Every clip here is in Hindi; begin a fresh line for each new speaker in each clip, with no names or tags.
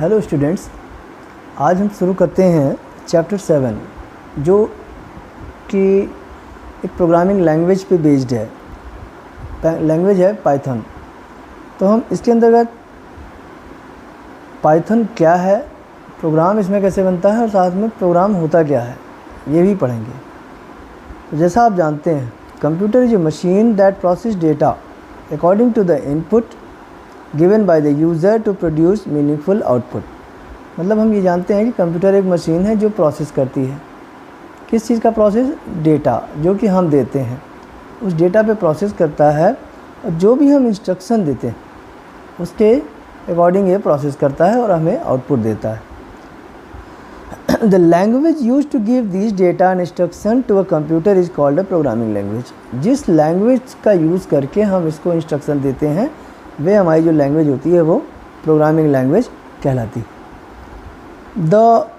हेलो स्टूडेंट्स, आज हम शुरू करते हैं चैप्टर 7 जो कि एक प्रोग्रामिंग लैंग्वेज पे बेस्ड है। लैंग्वेज है पाइथन। तो हम इसके अंतर्गत पाइथन क्या है, प्रोग्राम इसमें कैसे बनता है और साथ में प्रोग्राम होता क्या है ये भी पढ़ेंगे। तो जैसा आप जानते हैं, computer is a machine that process data according to the input given by the user to produce meaningful output. मतलब हम ये जानते हैं कि कंप्यूटर एक मशीन है जो प्रोसेस करती है। किस चीज़ का प्रोसेस? डेटा जो कि हम देते हैं, उस डेटा पे प्रोसेस करता है और जो भी हम इंस्ट्रक्शन देते हैं उसके अकॉर्डिंग ये प्रोसेस करता है और हमें आउटपुट देता है। The language use to give this data and instruction to a computer is called a programming language. जिस लैंग्वेज का यूज़ करके हम इसको इंस्ट्रक्शन देते हैं वे हमारी जो लैंग्वेज होती है वो प्रोग्रामिंग लैंग्वेज कहलाती है। The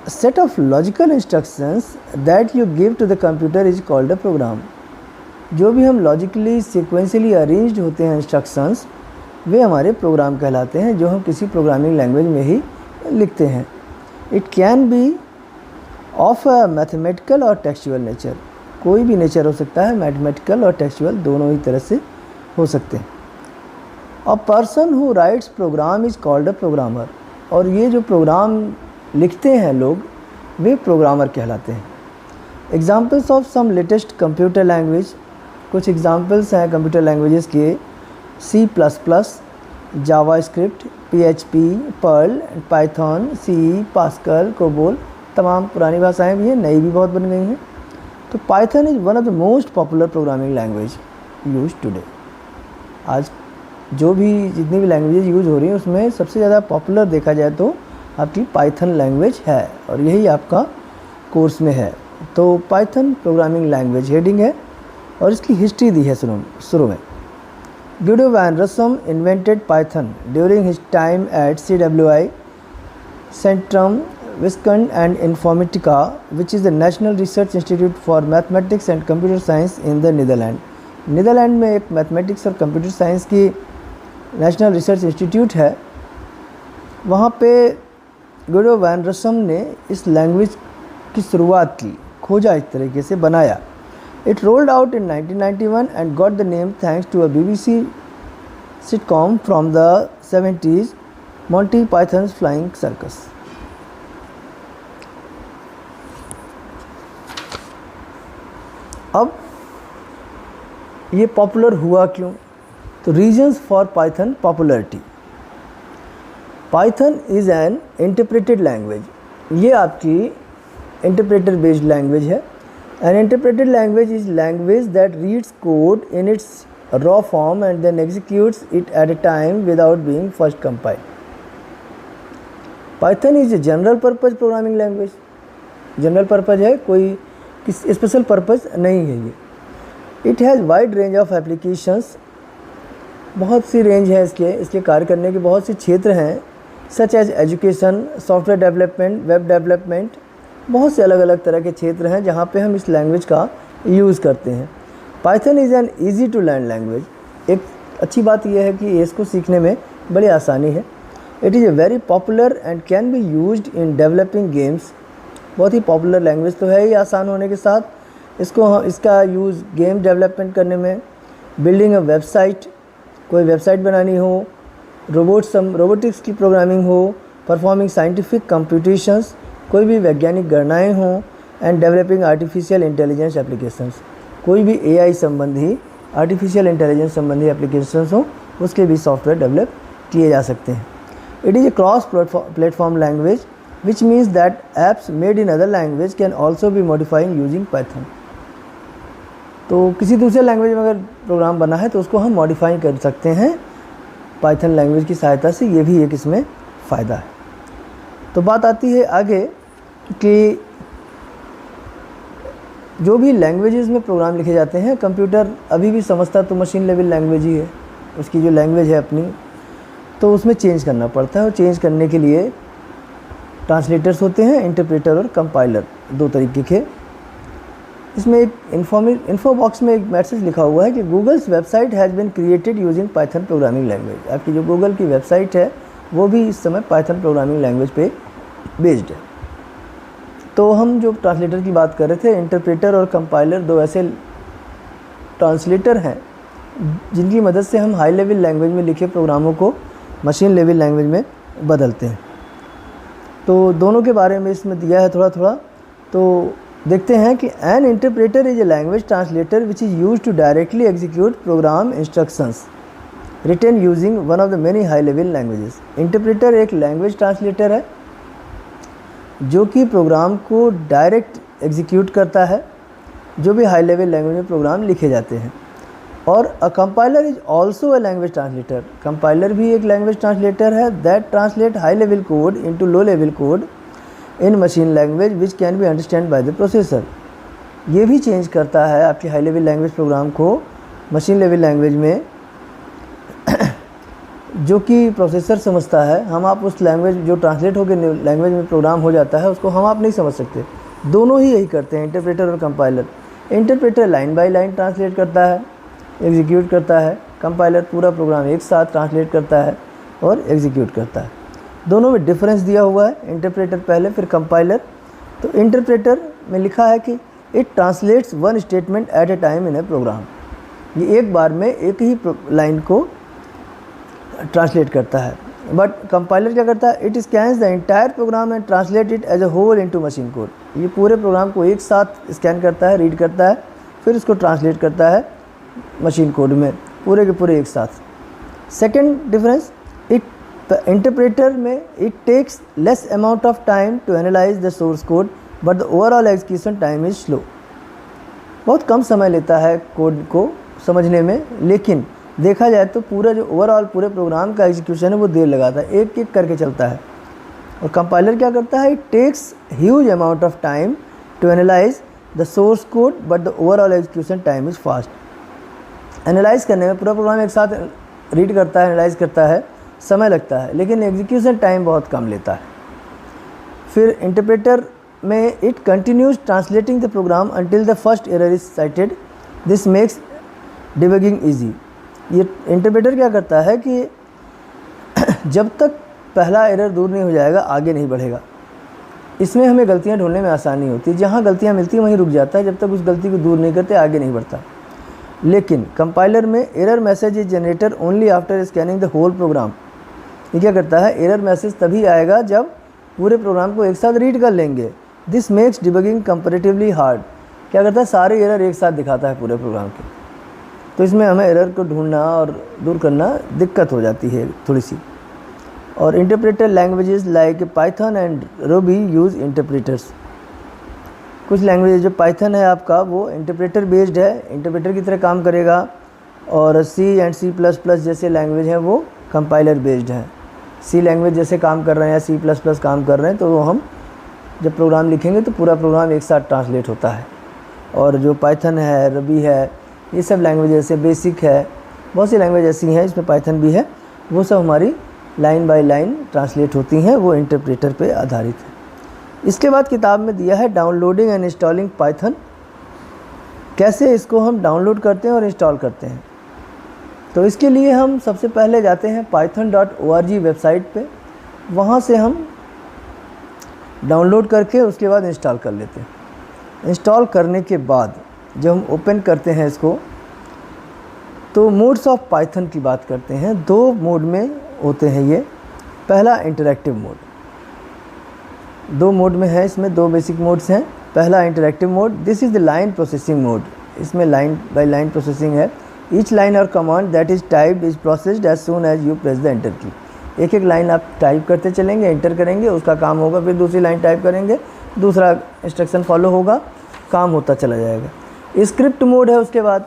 set of logical instructions that you give to the computer is called a program. जो भी हम लॉजिकली सिक्वेंशियली अरेंज्ड होते हैं इंस्ट्रक्शंस वे हमारे प्रोग्राम कहलाते हैं, जो हम किसी प्रोग्रामिंग लैंग्वेज में ही लिखते हैं। It can be of a mathematical और टेक्सचुअल नेचर। कोई भी नेचर हो सकता है, मैथमेटिकल और टेक्सचुअल दोनों ही तरह से हो सकते हैं। A person who writes program is called a programmer. और ये जो प्रोग्राम लिखते हैं लोग वे प्रोग्रामर कहलाते हैं। Examples of some latest computer language, कुछ एग्जाम्पल्स हैं कंप्यूटर लैंग्वेजेस के: C++, JavaScript, PHP, Perl, Python, C, Pascal, COBOL. तमाम पुरानी भाषाएं भी हैं, नई भी बहुत बन गई हैं। तो Python is one of the most popular programming language use today. आज जो भी जितनी भी लैंग्वेजेस यूज हो रही हैं उसमें सबसे ज़्यादा पॉपुलर देखा जाए तो आपकी पाइथन लैंग्वेज है और यही आपका कोर्स में है। तो पाइथन प्रोग्रामिंग लैंग्वेज हेडिंग है और इसकी हिस्ट्री दी है शुरू में। Guido van Rossum invented Python during his time at CWI, Centrum Wiskunde and Informatica, which is the national research institute for mathematics and computer science in the Netherlands. Netherlands में एक मैथमेटिक्स और कंप्यूटर साइंस की नेशनल रिसर्च इंस्टीट्यूट है। वहाँ पे गुइडो वैन रसम ने इस लैंग्वेज की शुरुआत की, खोजा, इस तरीके से बनाया। It rolled out in 1991 and got the name thanks to a BBC sitcom from the 70s, Monty Python's Flying Circus. अब ये पॉपुलर हुआ क्यों? तो reasons for Python popularity. Python is an interpreted language. ये आपकी इंटरप्रेटर बेस्ड लैंग्वेज है। An interpreted language is language that reads code in its raw form and then executes it at a time without being first compiled. Python is a general purpose programming language. General purpose है, कोई स्पेशल पर्पज़ नहीं है ये। It has wide range of applications. बहुत सी रेंज है इसके कार्य करने के बहुत से क्षेत्र हैं, such as education, software development, web development. बहुत से अलग अलग तरह के क्षेत्र हैं जहाँ पे हम इस लैंग्वेज का यूज़ करते हैं। Python is an easy to learn language. एक अच्छी बात यह है कि इसको सीखने में बड़ी आसानी है। It is a very popular and can be used in developing games. बहुत ही पॉपुलर लैंग्वेज तो है ही, आसान होने के साथ इसका यूज़ गेम डेवलपमेंट करने में, बिल्डिंग अ वेबसाइट, कोई वेबसाइट बनानी हो, रोबोटिक्स की प्रोग्रामिंग हो, परफॉर्मिंग साइंटिफिक कंप्यूटेशंस, कोई भी वैज्ञानिक गणनाएँ हों, and developing artificial intelligence applications. कोई भी AI संबंधी, आर्टिफिशियल इंटेलिजेंस संबंधी एप्लीकेशंस हों उसके भी सॉफ्टवेयर डेवलप किए जा सकते हैं। It is a cross platform language which means that apps made in other language can also be modifying using Python. तो किसी दूसरे लैंग्वेज में अगर प्रोग्राम बना है तो उसको हम मॉडिफाई कर सकते हैं पाइथन लैंग्वेज की सहायता से। ये भी एक इसमें फ़ायदा है। तो बात आती है आगे कि जो भी लैंग्वेजेस में प्रोग्राम लिखे जाते हैं, कंप्यूटर अभी भी समझता तो मशीन लेवल लैंग्वेज ही है, उसकी जो लैंग्वेज है अपनी, तो उसमें चेंज करना पड़ता है। और चेंज करने के लिए ट्रांसलेटर्स होते हैं, इंटरप्रेटर और कंपाइलर, दो तरीके के। इसमें एक इन्फो बॉक्स में एक मैसेज लिखा हुआ है कि Google's website has been created using Python programming language. आपकी जो गूगल की वेबसाइट है वो भी इस समय पाइथन प्रोग्रामिंग लैंग्वेज पे बेस्ड है। तो हम जो ट्रांसलेटर की बात कर रहे थे, इंटरप्रेटर और कंपाइलर दो ऐसे ट्रांसलेटर हैं जिनकी मदद से हम हाई लेवल लैंग्वेज में लिखे प्रोग्रामों को मशीन लेवल लैंग्वेज में बदलते हैं। तो दोनों के बारे में इसमें दिया है थोड़ा थोड़ा। तो देखते हैं कि an interpreter is a language translator which is use to directly execute program instructions written using one of the many high level languages. Interpreter एक लैंग्वेज ट्रांसलेटर है जो कि प्रोग्राम को डायरेक्ट एग्जीक्यूट करता है, जो भी हाई लेवल लैंग्वेज में प्रोग्राम लिखे जाते हैं। और a compiler is also a language translator. Compiler भी एक लैंग्वेज ट्रांसलेटर है that translate high level code into low level code in machine language which can be understand by the processor. ये भी चेंज करता है आपकी हाई लेवल लैंग्वेज प्रोग्राम को मशीन लेवल लैंग्वेज में जो कि प्रोसेसर समझता है। हम आप उस लैंग्वेज जो ट्रांसलेट होकर लैंग्वेज में प्रोग्राम हो जाता है उसको हम आप नहीं समझ सकते। दोनों ही यही करते हैं, इंटरप्रेटर और compiler. Interpreter line by line translate करता है, एग्जीक्यूट करता है। कंपाइलर पूरा प्रोग्राम एक साथ ट्रांसलेट करता है और एग्जीक्यूट करता है। दोनों में डिफरेंस दिया हुआ है, इंटरप्रेटर पहले फिर कंपाइलर। तो इंटरप्रेटर में लिखा है कि it translates one statement at a time in a program. ये एक बार में एक ही लाइन को ट्रांसलेट करता है। बट कंपाइलर क्या करता है, it scans the entire program and translate it as a whole into machine code. ये पूरे प्रोग्राम को एक साथ स्कैन करता है, रीड करता है, फिर उसको ट्रांसलेट करता है मशीन कोड में पूरे के पूरे एक साथ। सेकेंड डिफरेंस, इंटरप्रेटर में it takes less amount of time to analyse the source code but the overall execution time is slow. बहुत कम समय लेता है कोड को समझने में, लेकिन देखा जाए तो पूरा जो ओवरऑल पूरे प्रोग्राम का एग्जीक्यूशन है वो देर लगाता है, एक एक करके चलता है। और कंपाइलर क्या करता है, it takes huge amount of time to analyse the source code but the overall execution time is fast. Analyse करने में पूरा प्रोग्राम एक साथ रीड करता है, एनालाइज करता है, समय लगता है, लेकिन एग्जीक्यूशन टाइम बहुत कम लेता है। फिर इंटरप्रेटर में it continues translating the program until the first error is sighted, this makes debugging easy. ये इंटरप्रेटर क्या करता है कि जब तक पहला एरर दूर नहीं हो जाएगा आगे नहीं बढ़ेगा। इसमें हमें गलतियां ढूंढने में आसानी होती है, जहाँ गलतियां मिलती हैं वहीं रुक जाता है, जब तक उस गलती को दूर नहीं करते आगे नहीं बढ़ता। लेकिन कंपाइलर में error message is generator only after scanning the whole program. ये क्या करता है, एरर मैसेज तभी आएगा जब पूरे प्रोग्राम को एक साथ रीड कर लेंगे। This makes debugging comparatively hard. क्या करता है, सारे एरर एक साथ दिखाता है पूरे प्रोग्राम के, तो इसमें हमें एरर को ढूंढना और दूर करना दिक्कत हो जाती है थोड़ी सी। और interpreter languages like Python and Ruby use interpreters. कुछ लैंग्वेज जो पाइथन है आपका वो इंटरप्रेटर बेस्ड है, इंटरप्रेटर की तरह काम करेगा। और सी एंड C++ जैसे लैंग्वेज हैं वो कंपाइलर बेस्ड हैं। सी लैंग्वेज जैसे काम कर रहे हैं या C++ काम कर रहे हैं, तो वो हम जब प्रोग्राम लिखेंगे तो पूरा प्रोग्राम एक साथ ट्रांसलेट होता है। और जो पाइथन है, रूबी है, ये सब लैंग्वेज जैसे बेसिक है, बहुत सी लैंग्वेज ऐसी हैं, इसमें पाइथन भी है, वो सब हमारी लाइन बाय लाइन ट्रांसलेट होती हैं, वो इंटरप्रेटर पे आधारित है। इसके बाद किताब में दिया है डाउनलोडिंग एंड इंस्टॉलिंग पाइथन। कैसे इसको हम डाउनलोड करते हैं और इंस्टॉल करते हैं। तो इसके लिए हम सबसे पहले जाते हैं python.org वेबसाइट पे, वहाँ से हम डाउनलोड करके उसके बाद इंस्टॉल कर लेते हैं। इंस्टॉल करने के बाद जब हम ओपन करते हैं इसको, तो मोड्स ऑफ पाइथन की बात करते हैं। दो मोड में होते हैं ये। पहला इंटरैक्टिव मोड, दो मोड में है, इसमें दो बेसिक मोड्स हैं। पहला interactive mode, this is the line processing mode. इसमें लाइन बाय लाइन प्रोसेसिंग है। ईच लाइन और command that is typed is processed as soon as you press the enter key. एक एक लाइन आप टाइप करते चलेंगे, एंटर करेंगे, उसका काम होगा, फिर दूसरी लाइन टाइप करेंगे, दूसरा इंस्ट्रक्शन फॉलो होगा, काम होता चला जाएगा। स्क्रिप्ट मोड है उसके बाद।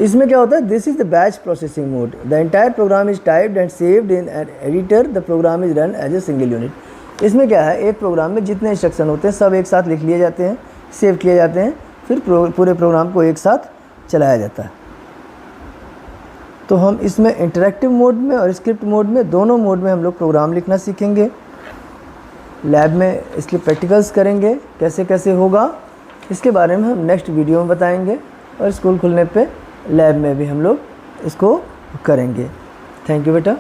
इसमें क्या होता है, this is the batch processing mode. The entire program is typed and saved in an editor, the program is run as a single unit. इसमें क्या है, एक प्रोग्राम में जितने इंस्ट्रक्शन होते हैं सब एक साथ लिख लिए जाते हैं, सेव किए जाते हैं, फिर पूरे प्रोग्राम को एक साथ चलाया जाता है। तो हम इसमें इंटरैक्टिव मोड में और स्क्रिप्ट मोड में, दोनों मोड में हम लोग प्रोग्राम लिखना सीखेंगे। लैब में इसके प्रैक्टिकल्स करेंगे, कैसे कैसे होगा इसके बारे में हम नेक्स्ट वीडियो में बताएंगे। और स्कूल खुलने पे लैब में भी हम लोग इसको करेंगे। थैंक यू बेटा।